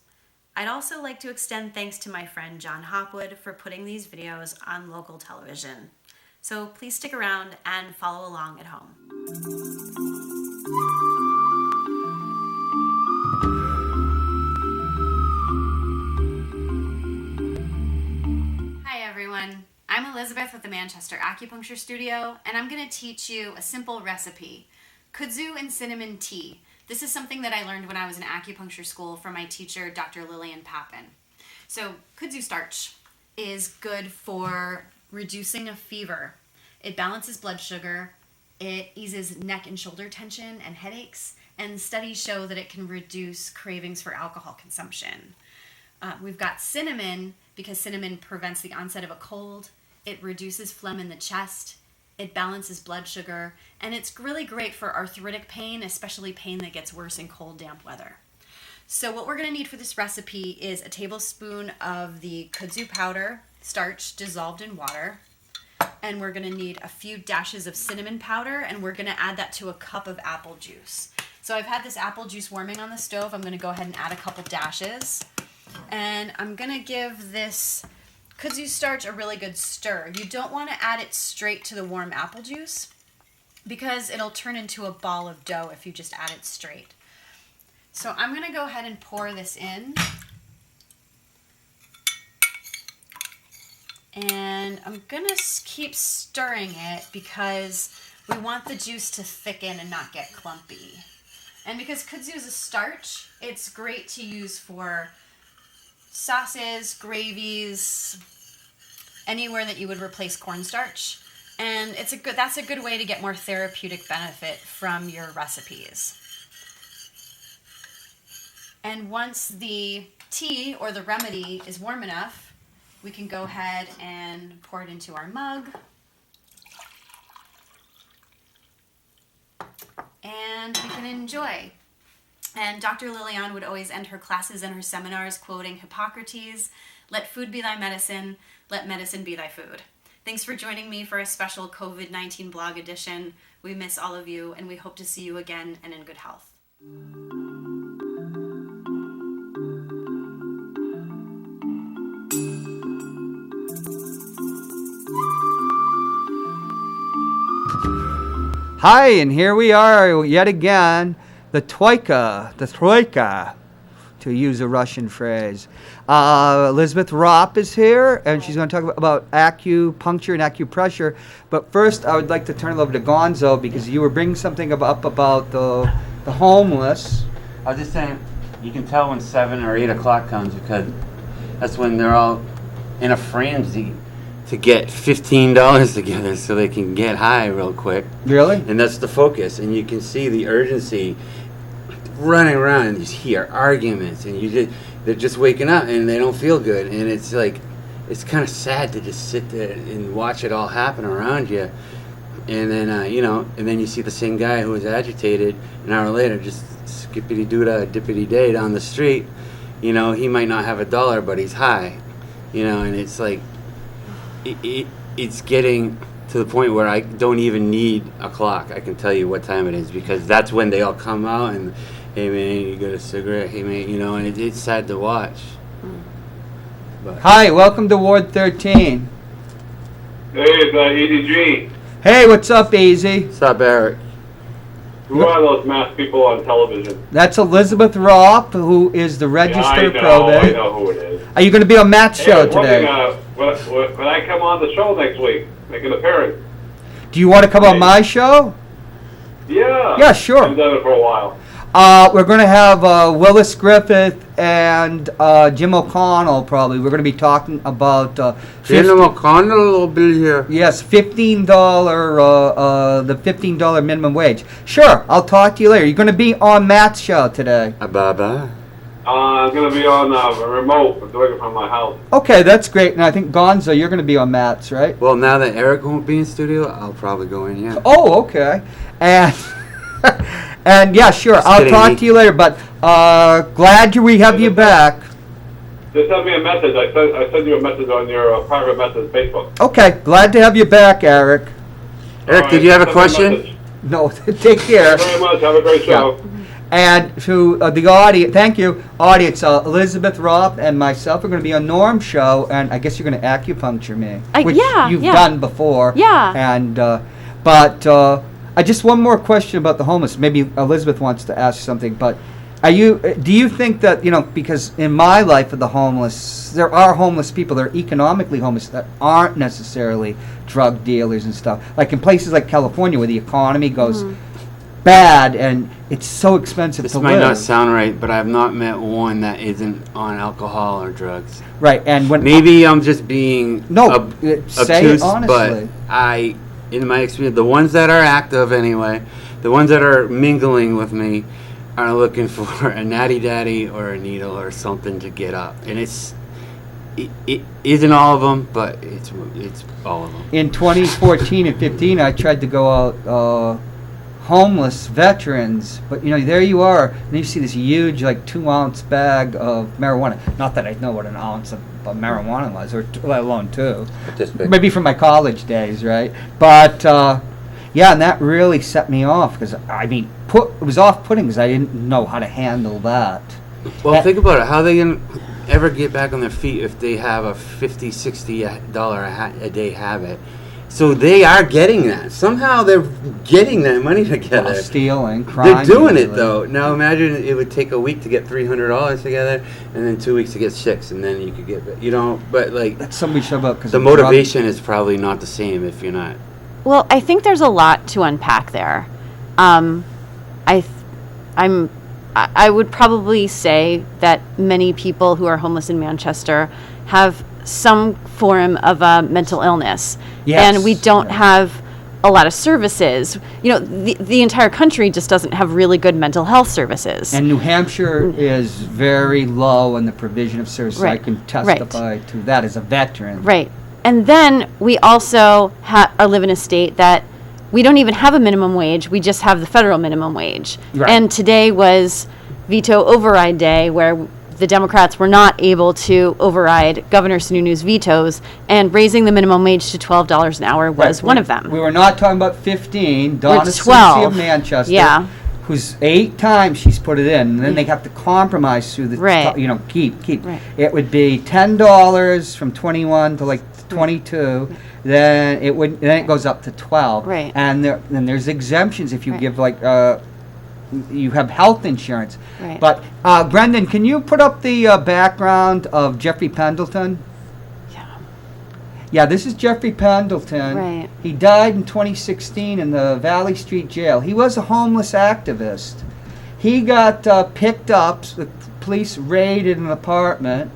K: I'd also like to extend thanks to my friend John Hopwood for putting these videos on local television. So please stick around and follow along at home. Hi everyone. I'm Elizabeth with the Manchester Acupuncture Studio, and I'm going to teach you a simple recipe, kudzu and cinnamon tea. This is something that I learned when I was in acupuncture school from my teacher, Dr. Lillian Papin. So kudzu starch is good for reducing a fever. It balances blood sugar, it eases neck and shoulder tension and headaches, and studies show that it can reduce cravings for alcohol consumption. We've got cinnamon because cinnamon prevents the onset of a cold. It reduces phlegm in the chest, it balances blood sugar, and it's really great for arthritic pain, especially pain that gets worse in cold, damp weather. So what we're going to need for this recipe is a tablespoon of the kudzu powder, starch dissolved in water, and we're going to need a few dashes of cinnamon powder, and we're going to add that to a cup of apple juice. So I've had this apple juice warming on the stove. I'm going to go ahead and add a couple dashes, and I'm going to give this kudzu starch a really good stir. You don't want to add it straight to the warm apple juice because it'll turn into a ball of dough if you just add it straight. So I'm going to go ahead and pour this in. And I'm going to keep stirring it because we want the juice to thicken and not get clumpy. And because kudzu is a starch, it's great to use for sauces, gravies, anywhere that you would replace cornstarch. And that's a good way to get more therapeutic benefit from your recipes. And once the tea or the remedy is warm enough, we can go ahead and pour it into our mug. And we can enjoy. And Dr. Lillian would always end her classes and her seminars quoting Hippocrates, "Let food be thy medicine, let medicine be thy food." Thanks for joining me for a special COVID-19 blog edition. We miss all of you, and we hope to see you again and in good health.
H: Hi, and here we are yet again, the troika, to use a Russian phrase. Elizabeth Ropp is here, and she's going to talk about acupuncture and acupressure. But first, I would like to turn it over to Gonzo, because you were bringing something up about the homeless.
J: I was just saying, you can tell when 7 or 8 o'clock comes because that's when they're all in a frenzy to get $15 together so they can get high real quick.
H: Really?
J: And that's the focus. And you can see the urgency running around, and you hear arguments, and they're just waking up and they don't feel good. And it's like, it's kind of sad to just sit there and watch it all happen around you. And then, and then you see the same guy who was agitated an hour later, just skippity-doo-dah, dippity-day down the street. He might not have $1, but he's high. And it's like, it's getting to the point where I don't even need a clock. I can tell you what time it is, because that's when they all come out and, hey man, you got a cigarette? Hey man, and it's sad to watch. But.
H: Hi, welcome to Ward 13.
L: Hey, it's EDG.
H: Hey, what's up, Easy?
J: What's up, Eric?
L: Who are those masked people on television?
H: That's Elizabeth Ropp, who is the registered
L: I
H: probate.
L: know who it is.
H: Are you going to be on Matt's show today?
L: When I come on the show next week, make an appearance.
H: Do you want to come on my show?
L: Yeah.
H: Yeah, sure.
L: I've done it for a while.
H: We're going to have Willis Griffith and Jim O'Connell, probably. We're going to be talking about...
J: Jim O'Connell will be here.
H: Yes, $15, the $15 minimum wage. Sure, I'll talk to you later. You're going to be on Matt's show today.
J: Bye-bye.
L: I'm going to be on a remote. I'm doing it from my house.
H: Okay, that's great. And I think, Gonzo, you're going to be on Matt's, right?
J: Well, now that Eric won't be in studio, I'll probably go in, yeah.
H: Oh, okay. And... And yeah, sure. I'll talk to you later. But glad we have you back.
L: Just send me a message. I send you a message on your private message Facebook.
H: Okay, glad to have you back, Eric.
J: Eric, did you have a question?
H: No, take care.
L: Thank you very much. Have a great show.
H: And to the audience, thank you, audience. Elizabeth Ropp and myself are going to be on Norm's show, and I guess you're going to acupuncture me, which you've done before.
M: Yeah.
H: And but. I just one more question about the homeless. Maybe Elizabeth wants to ask something, but do you think that, because in my life of the homeless, there are homeless people that are economically homeless that aren't necessarily drug dealers and stuff. Like in places like California where the economy goes bad and it's so expensive to live.
J: This might not sound right, but I have not met one that isn't on alcohol or drugs.
H: Right, and when
J: maybe I'm just being
H: say it
J: obtuse,
H: honestly.
J: but in my experience, the ones that are active anyway, the ones that are mingling with me are looking for a natty daddy or a needle or something to get up. And it isn't all of them, but it's all of them.
H: In 2014 and 15, I tried to go out homeless veterans, but there you are, and you see this huge 2-ounce bag of marijuana. Not that I know what an ounce of marijuana was, or let alone 2. Maybe from my college days, right? But yeah, and that really set me off because it was off-putting because I didn't know how to handle that.
J: Well, think about it. How are they gonna ever get back on their feet if they have a $50, $60 a day habit? So they are getting that. Somehow they're getting that money together.
H: Stealing, crime.
J: They're doing it though. Now imagine it would take a week to get $300 together, and then 2 weeks to get $6, and then you could get, but
H: that's something we should about because
J: the motivation is probably not the same if you're not.
M: Well, I think there's a lot to unpack there. I would probably say that many people who are homeless in Manchester have some form of a mental illness.
H: Yes.
M: And we don't have a lot of services. The entire country just doesn't have really good mental health services.
H: And New Hampshire is very low in the provision of services.
M: Right.
H: I can testify to that as a veteran.
M: Right. And then we also live in a state that we don't even have a minimum wage. We just have the federal minimum wage.
H: Right.
M: And today was veto override day, where the Democrats were not able to override Governor Sununu's vetoes, and raising the minimum wage to $12 an hour was one of them.
H: We were not talking about 15. Donna
M: 12.
H: of Manchester, who's 8 times she's put it in, and then they have to compromise through the keep.
M: Right.
H: It would be $10 from 21 to 22. Then it goes up to 12.
M: Right.
H: And then there's exemptions if you give you have health insurance.
M: Right.
H: But Brendan, can you put up the background of Jeffrey Pendleton? Yeah, this is Jeffrey Pendleton.
M: Right.
H: He died in 2016 in the Valley Street Jail. He was a homeless activist. He got picked up. The police raided an apartment,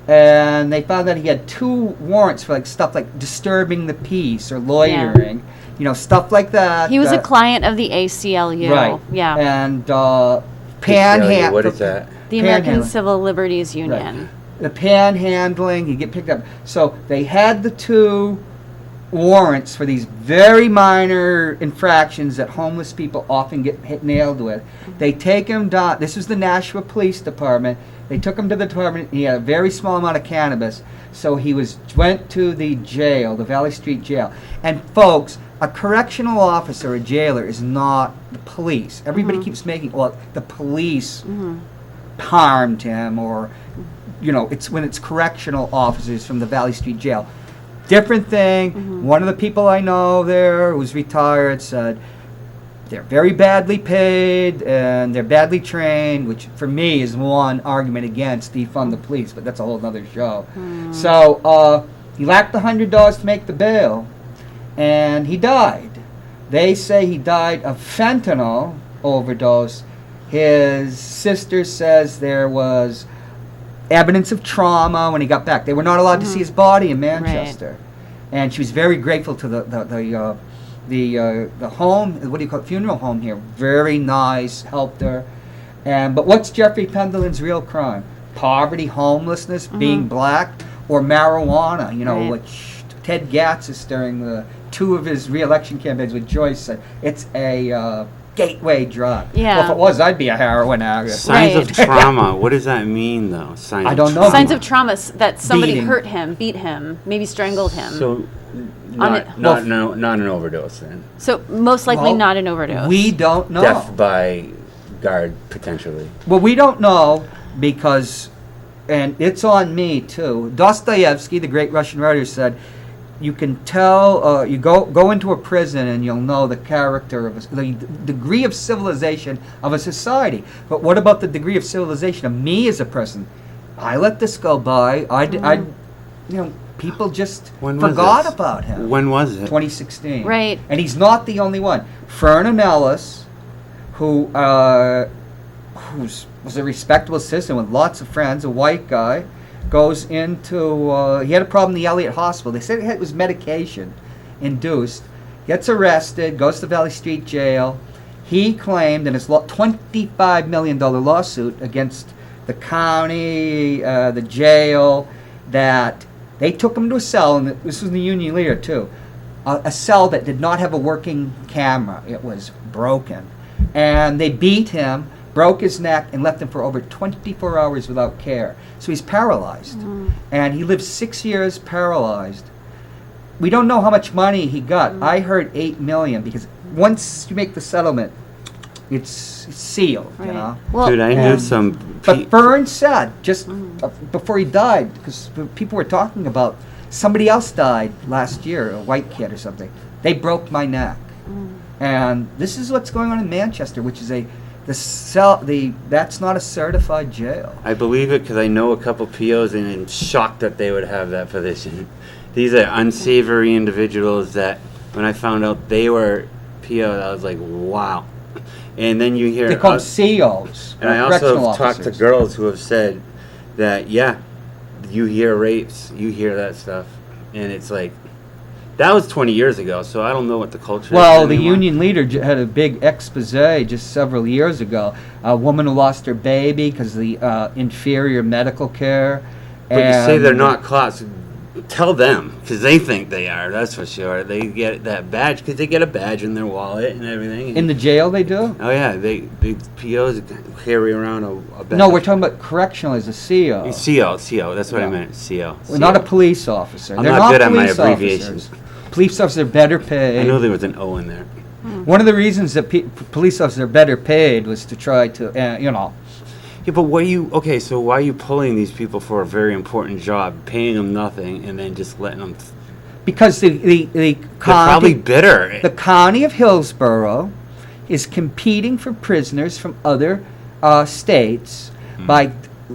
H: and they found that he had 2 warrants for like stuff like disturbing the peace or loitering, you know, stuff like that.
M: He was a client of the ACLU.
H: Right.
M: Yeah.
H: And
J: ACLU,
H: panhandling.
J: what is that?
M: The American
H: Panhandling.
M: Civil Liberties Union.
H: The panhandling, he'd get picked up. So they had the 2 warrants for these very minor infractions that homeless people often get nailed with. They take him down. This was the Nashua Police Department. They took him to the department. He had a very small amount of cannabis. So he went to the jail, the Valley Street Jail. And folks, a correctional officer, a jailer, is not the police. Everybody keeps making, well, the police harmed him, or, you know, it's when it's correctional officers from the Valley Street Jail. Different thing. One of the people I know there who's retired said they're very badly paid and they're badly trained, which for me is one argument against defund the police, but that's a whole other show. So he lacked the $100 to make the bail, and he died. They say he died of fentanyl overdose. His sister says there was evidence of trauma when he got back. They were not allowed to see his body in Manchester, and she was very grateful to the home. What do you call it? Funeral home here. Very nice, helped her. But what's Jeffrey Pendleton's real crime? Poverty, homelessness, being black, or marijuana? You know, which Ted Gatsas during the 2 of his re-election campaigns with Joyce said it's a gateway drug.
M: Yeah.
H: Well, if it was, I'd be a heroin addict.
J: Signs of trauma. What does that mean, though? Signs
H: I don't
J: of
H: know.
J: trauma.
M: Signs of trauma that somebody
H: Beating.
M: hurt him, beat him, maybe strangled him.
J: So,
M: On
J: not an overdose then.
M: So most likely
H: Well,
M: not an overdose.
H: We don't know.
J: Death by guard, potentially.
H: Well, we don't know because, and it's on me too. Dostoevsky, the great Russian writer, said, you can tell, you go into a prison and you'll know the character of the degree of civilization of a society. But what about the degree of civilization of me as a person? I let this go by. People just
J: When was
H: forgot
J: this?
H: about him.
J: When was it?
H: 2016.
M: Right.
H: And he's not the only one. Fernan Ellis, who was a respectable citizen with lots of friends, a white guy, goes into, he had a problem in the Elliott Hospital. They said it was medication induced. Gets arrested, goes to Valley Street Jail. He claimed in his $25 million lawsuit against the county, the jail, that they took him to a cell, and this was the union leader too, a cell that did not have a working camera. It was broken. And they beat him, broke his neck, and left him for over 24 hours without care. So he's paralyzed. And he lived 6 years paralyzed. We don't know how much money he got. I heard $8 million, because once you make the settlement, it's sealed, you know.
M: Well,
J: Dude, I knew some.
H: But Fern said, just before he died, because people were talking about, somebody else died last year, a white kid or something. They broke my neck. And this is what's going on in Manchester, which is that's not a certified jail.
J: I believe it because I know a couple POs, and I'm shocked that they would have that position. These are unsavory individuals that, when I found out they were POs, I was like, wow. And then you hear...
H: They're called COs.
J: And I
H: correctional
J: also have talked to
H: officers.
J: girls who have said that, yeah, you hear rapes, you hear that stuff. And it's like, that was 20 years ago, so I don't know what the culture
H: Well,
J: is
H: the
J: anymore.
H: union leader had a big expose just several years ago. A woman who lost her baby because of the inferior medical care.
J: But you say they're not cops. Tell them, because they think they are, that's for sure. They get that badge, because they get a badge in their wallet and everything.
H: In the jail they do?
J: Oh, yeah, they POs carry around a badge.
H: No, we're talking about correctional as a CO.
J: CO, that's what I
H: Yeah.
J: meant, CO.
H: We're not a police officer.
J: I'm
H: They're
J: not good at my
H: police
J: abbreviations.
H: officers. Police officers are better paid.
J: I know there was an O in there.
H: One of the reasons that police officers are better paid was to try to,
J: Yeah, but so why are you pulling these people for a very important job, paying them nothing, and then just letting them...
H: because the
J: They're
H: county,
J: probably bitter.
H: the county of Hillsborough is competing for prisoners from other states by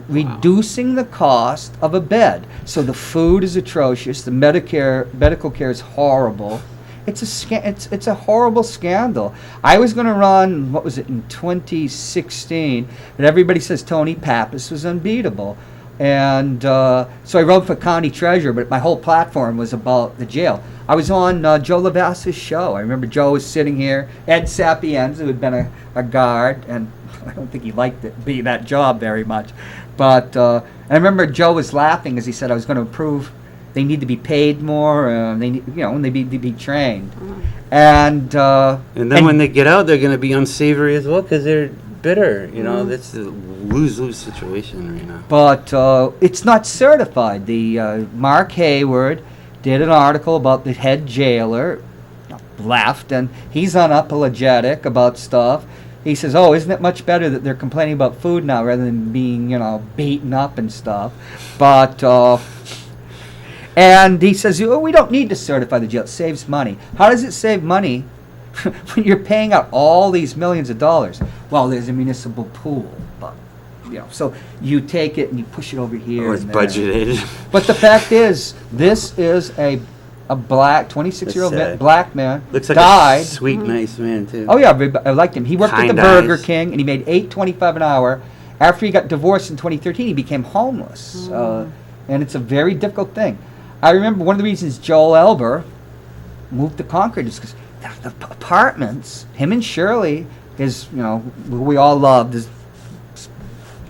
H: reducing the cost of a bed. So the food is atrocious. The medical care is horrible. It's a horrible scandal. I was going to run, what was it, in 2016, but everybody says Tony Pappas was unbeatable. And so I wrote for county treasurer, but my whole platform was about the jail. I was on Joe Lavassa's show. I remember Joe was sitting here. Ed Sapienza, who had been a guard, and I don't think he liked it, being that job very much. But and I remember Joe was laughing as he said I was going to improve. They need to be paid more. They need, they need to be trained. And
J: then when they get out, they're going to be unsavory as well because they're bitter. That's a lose-lose situation right now.
H: But it's not certified. The Mark Hayward did an article about the head jailer, left, and he's unapologetic about stuff. He says, "Oh, isn't it much better that they're complaining about food now rather than being, beaten up and stuff?" But and he says, "Oh, we don't need to certify the jail. It saves money." How does it save money when you're paying out all these millions of dollars? Well, there's a municipal pool, but so you take it and you push it over here.
J: Oh, it's
H: and there.
J: budgeted.
H: But the fact is, this is a black 26-year-old black man.
J: Looks like
H: died.
J: a sweet, nice man too.
H: Oh yeah, I liked him. He worked at the
J: Kind
H: Burger
J: eyes.
H: King, and he made $8.25 an hour. After he got divorced in 2013, he became homeless, and it's a very difficult thing. I remember one of the reasons Joel Elber moved to Concord is because the apartments. Him and Shirley, who we all loved.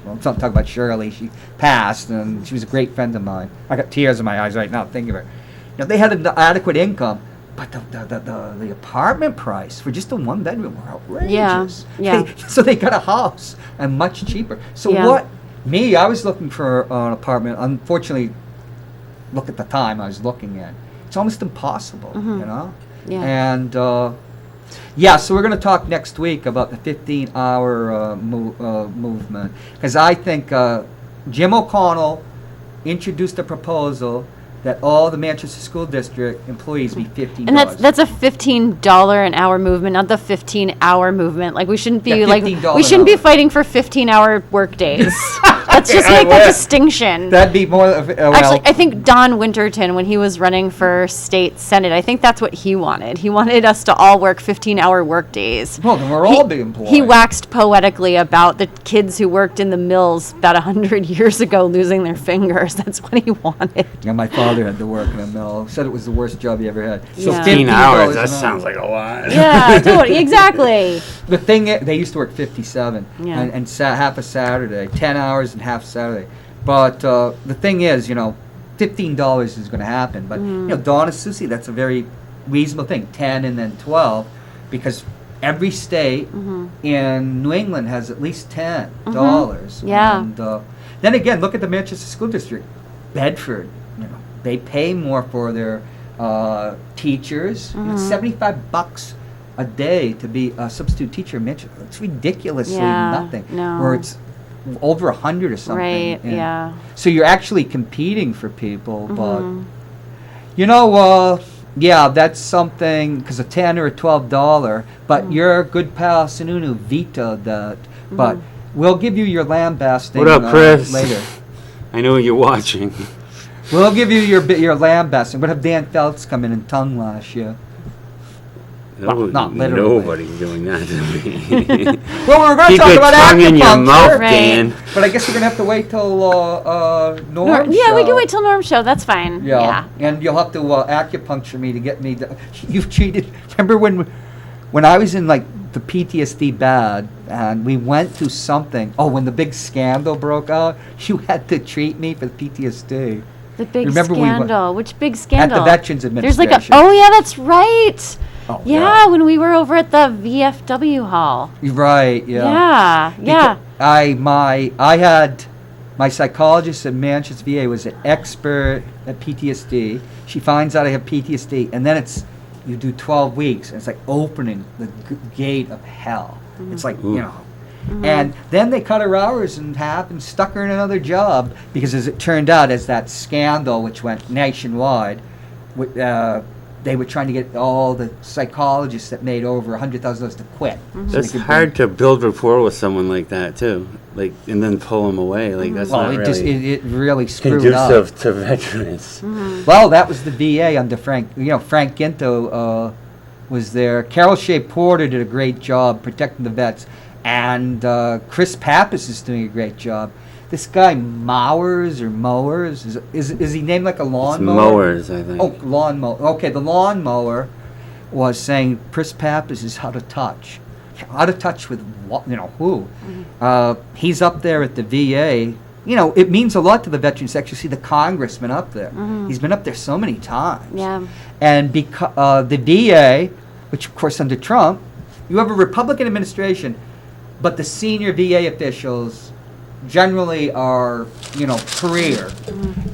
H: Well, let's not talk about Shirley. She passed, and she was a great friend of mine. I got tears in my eyes right now thinking of her. They had an adequate income, but the apartment price for just a one-bedroom were outrageous.
M: Yeah.
H: So they got a house, and much cheaper. So I was looking for an apartment. Unfortunately, look at the time I was looking at. It's almost impossible,
M: Yeah.
H: And so we're going to talk next week about the 15-hour movement, because I think Jim O'Connell introduced a proposal that all the Manchester School District employees be $15.
M: And that's a $15 an hour movement, not the 15-hour movement. Like we shouldn't be
H: $15
M: we shouldn't be
H: an hour.
M: fighting for 15-hour work days. Let's just make that distinction.
H: That'd be more of
M: Actually, I think Don Winterton, when he was running for state senate, I think that's what he wanted. He wanted us to all work 15-hour work days.
H: Well, then we're all being employed.
M: He waxed poetically about the kids who worked in the mills about 100 years ago losing their fingers. That's what he wanted.
H: Yeah, my father had to work in a mill. Said it was the worst job he ever had. So
M: Yeah.
J: 15 hours,
H: $15
J: that
H: an
J: sounds
H: hour.
J: like a lot.
M: Yeah, totally, exactly.
H: The thing they used to work 57
M: Yeah.
H: and half a Saturday, 10 hours and half Saturday. But the thing is, $15 is going to happen. But Donna Susie, that's a very reasonable thing. 10 and then 12, because every state in New England has at least $10.
M: Yeah.
H: And then again, look at the Manchester School District, Bedford. They pay more for their teachers. $75 a day to be a substitute teacher in Manchester. It's ridiculously nothing.
M: No.
H: Where it's over 100 or something.
M: Right,
H: And
M: yeah.
H: So you're actually competing for people, but that's something, because a $10 or a $12, but your good pal Sununu vetoed that. But we'll give you your lambasting
J: What up, Chris?
H: later.
J: I know you're watching.
H: We'll give you your lambasting. We'll have Dan Feltz come in and tongue lash you. Well, not literally.
J: Nobody's doing that to me.
H: Well, we're going to
J: Keep
H: talk
J: your
H: about
J: tongue in your
H: acupuncture.
J: mouth,
M: Right.
J: Dan.
H: But I guess we're going to have to wait till Norm
M: Yeah, we
H: show.
M: can wait till Norm's show. That's fine. Yeah.
H: And you'll have to acupuncture me to get me. You've cheated. Remember when I was in the PTSD bad, and we went to something. Oh, when the big scandal broke out, you had to treat me for the PTSD.
M: The big
H: Remember
M: scandal. Which big scandal?
H: At the Veterans
M: There's
H: Administration.
M: oh yeah, that's right.
H: Oh,
M: Yeah, when we were over at the VFW hall.
H: Right. Yeah.
M: Yeah.
H: I had my psychologist at Manchester VA was an expert at PTSD. She finds out I have PTSD, and then you do 12 weeks, and it's like opening the gate of hell. It's like and then they cut her hours in half and stuck her in another job because, as it turned out, as that scandal which went nationwide, they were trying to get all the psychologists that made over $100,000 to quit. So
J: It's
H: they could
J: hard to build rapport with someone like that too, and then pull them away. That's not really
H: it really screwed up.
J: conducive to veterans.
H: Well, that was the VA under Frank. Frank Ginto was there. Carol Shea Porter did a great job protecting the vets, and Chris Pappas is doing a great job. this guy Mowers or Mowers, is he named like a lawnmower?
J: Mowers, I think.
H: Oh, lawnmower. Okay, the lawnmower was saying Chris Pappas is out of touch. Out of touch with what, who? He's up there at the VA. It means a lot to the veterans to actually see the congressman up there. He's been up there so many times.
M: Yeah.
H: And because the VA, which of course under Trump, you have a Republican administration, but the senior VA officials generally are, career.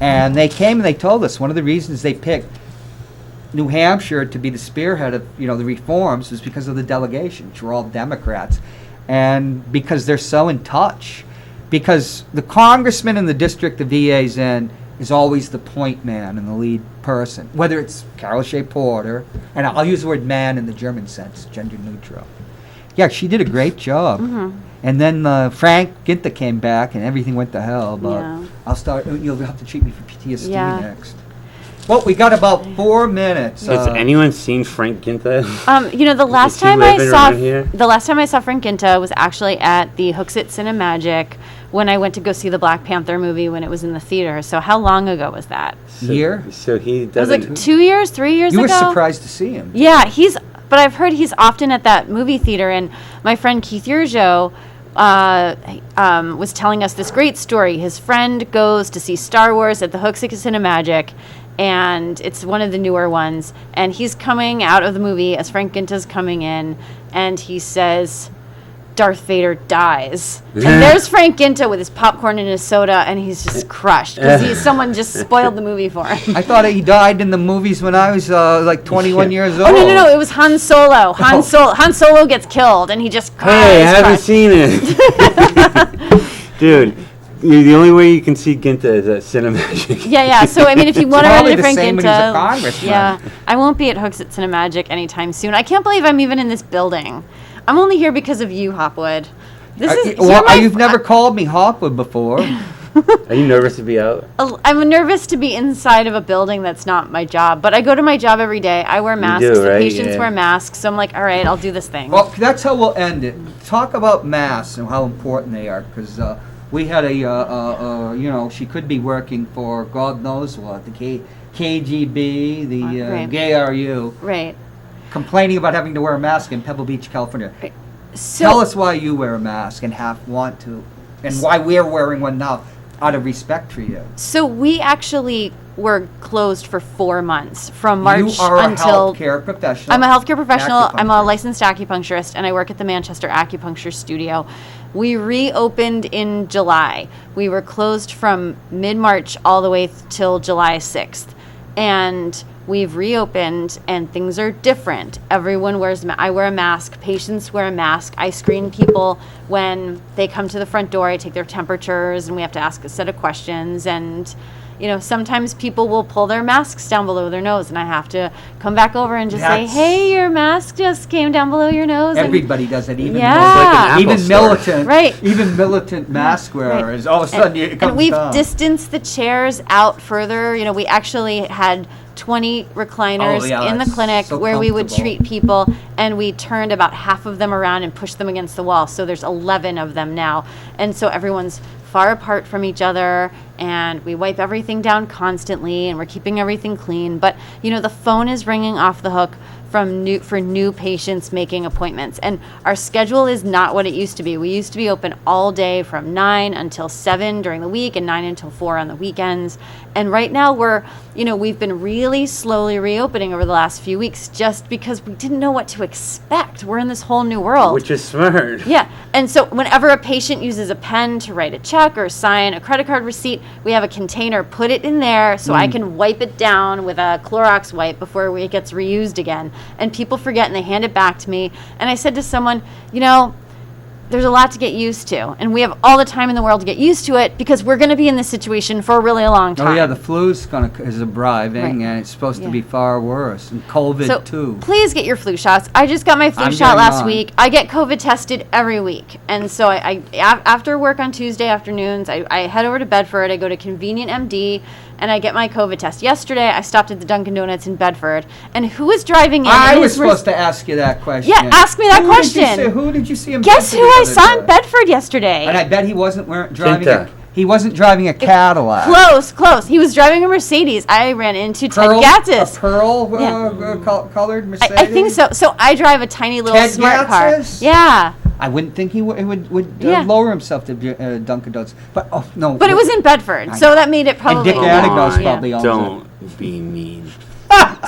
H: And they came and they told us one of the reasons they picked New Hampshire to be the spearhead of, the reforms is because of the delegation, which were all Democrats. And because they're so in touch. Because the congressman in the district the VA's in is always the point man and the lead person. Whether it's Carol Shea Porter, and I'll use the word man in the German sense, gender neutral. Yeah, she did a great job. And then Frank Ginta came back and everything went to hell. But you'll have to treat me for PTSD next. Well, we got about 4 minutes.
J: Has anyone seen Frank Ginta?
M: The last time I saw Frank Ginta was actually at the Hooksett Cinemagic when I went to go see the Black Panther movie when it was in the theater. So how long ago was that?
H: Year?
J: So he
M: It was
J: doesn't.
M: like 2 years, 3 years ago.
H: You were surprised to see him.
M: Yeah, but I've heard he's often at that movie theater, and my friend Keith Urjo was telling us this great story. His friend goes to see Star Wars at the Hooksett Cinemagic, and it's one of the newer ones, and he's coming out of the movie as Frank Ginta's coming in, and he says, Darth Vader dies. And there's Frank Ginta with his popcorn and his soda, and he's just crushed because someone just spoiled the movie for him.
H: I thought he died in the movies when I was like 21 years old.
M: Oh, no, it was Han Solo. Han Solo gets killed, and he just cries.
J: Hey, I haven't seen it. Dude, the only way you can see Ginta is at Cinemagic.
M: Yeah. So, I mean, if you want to run into Frank Ginta,
H: yeah,
M: I won't be at Hooksett Cinemagic anytime soon. I can't believe I'm even in this building. I'm only here because of you, Hopwood.
H: You've never called me Hopwood before.
J: Are you nervous to be out?
M: I'm nervous to be inside of a building that's not my job, but I go to my job every day. I wear masks.
J: You do, right?
M: The patients wear masks, so I'm like, all right, I'll do this thing.
H: Well, that's how we'll end it. Talk about masks and how important they are, because we had she could be working for God knows what, the KGB, the GRU.
M: Right.
H: Complaining about having to wear a mask in Pebble Beach, California.
M: Right. So,
H: tell us why you wear a mask and want to, and why we're wearing one now, out of respect for you.
M: So we actually were closed for 4 months, from March
H: until... You are
M: until
H: a healthcare professional.
M: I'm a healthcare professional. I'm a licensed acupuncturist, and I work at the Manchester Acupuncture Studio. We reopened in July. We were closed from mid-March all the way till July 6th. And we've reopened, and things are different. Everyone wears I wear a mask. Patients wear a mask. I screen people when they come to the front door. I take their temperatures, and we have to ask a set of questions. And sometimes people will pull their masks down below their nose, and I have to come back over and just say, "Hey, your mask just came down below your nose."
H: Everybody does it, even
M: militant, right?
H: Even militant mask wearers. All of a sudden, it comes
M: and we've
H: down.
M: distanced the chairs out further. We actually had 20 recliners in the clinic where we would treat people, and we turned about half of them around and pushed them against the wall. So there's 11 of them now, and so everyone's far apart from each other, and we wipe everything down constantly, and we're keeping everything clean. But the phone is ringing off the hook for new patients making appointments, and our schedule is not what it used to be. We used to be open all day from 9 until 7 during the week and 9 until 4 on the weekends. And right now we've been really slowly reopening over the last few weeks, just because we didn't know what to expect. We're in this whole new world.
J: Which is smart.
M: Yeah. And so whenever a patient uses a pen to write a check or sign a credit card receipt, we have a container, put it in there so I can wipe it down with a Clorox wipe before it gets reused again. And people forget, and they hand it back to me. And I said to someone, there's a lot to get used to, and we have all the time in the world to get used to it, because we're going to be in this situation for a really long time.
H: Oh yeah, the flu's is arriving, and it's supposed to be far worse, and COVID too.
M: Please get your flu shots. I just got my flu shot last week. I get COVID tested every week, and so I after work on Tuesday afternoons, I head over to Bedford. I go to Convenient MD, and I get my COVID test. Yesterday, I stopped at the Dunkin' Donuts in Bedford, and who was driving in?
H: I was supposed to ask you that question.
M: Yeah, ask me that question.
H: Who did you see in
M: Guess
H: Bedford?
M: Who I saw in Bedford yesterday?
H: And I bet he wasn't driving He wasn't driving a Cadillac.
M: Close. He was driving a Mercedes. I ran into
H: Pearl,
M: Ted Gattis.
H: A pearl
M: Yeah.
H: colored Mercedes?
M: I think so. So I drive a tiny little
H: Ted
M: smart
H: Gattis?
M: car. Yeah.
H: I wouldn't think he would
M: Yeah.
H: lower himself to Dunkin' Donuts. But, oh, no.
M: But it was in Bedford, so that made it probably.
H: And Dick Anagnos
M: yeah.
H: probably owns it.
J: Don't be mean.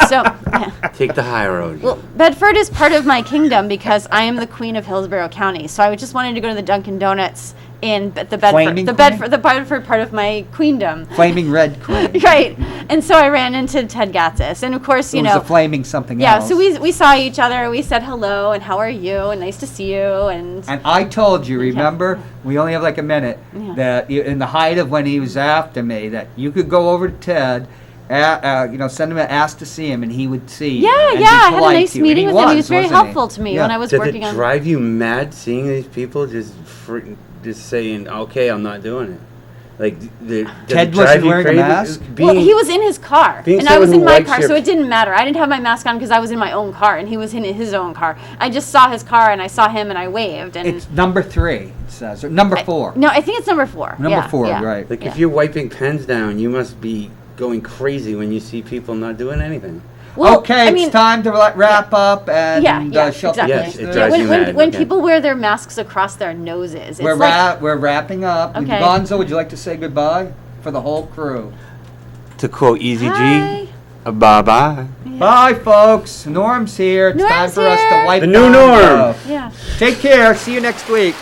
M: So, yeah.
J: Take the high road.
M: Well, Bedford is part of my kingdom because I am the queen of Hillsborough County. So I just wanted to go to the Dunkin' Donuts in the
H: Flaming
M: Bedford,
H: queen?
M: the Bedford part of my queendom.
H: Flaming Red Queen.
M: Right. And so I ran into Ted Gattis, and of course,
H: It
M: you
H: was
M: know,
H: a flaming something
M: yeah.
H: else.
M: So we saw each other. We said hello and how are you and nice to see you and.
H: And I told you, remember, we only have like a minute,
M: Yeah.
H: that in the height of when he was after me, that you could go over to Ted, send him an ask to see him, and he would see you
M: Yeah,
H: and be
M: yeah. I had a
H: polite
M: nice
H: to you. And
M: meeting with him. He was very
H: wasn't he?
M: helpful to me
H: Yeah.
M: when I was
J: Did
M: working
J: it
M: on.
J: drive you mad seeing these people just saying, okay, I'm not doing it? Like, did
H: Ted
J: it drive
H: wasn't
J: you
H: wearing a
J: crazy?
H: mask?
M: Well, he was in his car,
J: being
M: and I was
J: someone
M: in
J: who
M: my
J: likes
M: car,
J: your-
M: so it didn't matter. I didn't have my mask on because I was in my own car, and he was in his own car. I just saw his car, and I saw him, and I waved. And
H: It's number 3, it says, or number 4.
M: no, I think it's number 4.
H: Number
M: Yeah,
H: 4,
M: yeah.
H: right.
J: Like,
M: Yeah.
J: if you're wiping pens down, you must be going crazy when you see people not doing anything.
M: Well,
H: Okay,
M: I mean,
H: it's time to wrap up and
M: yeah,
H: shut
M: exactly.
J: Yes, it
H: the
J: drives you mad.
M: When
J: Okay.
M: people wear their masks across their noses, it's
H: We're
M: like
H: wrapping up.
M: Okay.
H: Gonzo, would you like to say goodbye for the whole crew?
J: To quote Easy
M: Hi.
J: G, bye-bye.
H: Bye, folks. Norm's here. It's time
M: Norm's
H: for us to
M: here.
H: wipe
J: The new
H: down
J: norm.
H: the-
M: yeah.
H: Take care. See you next week.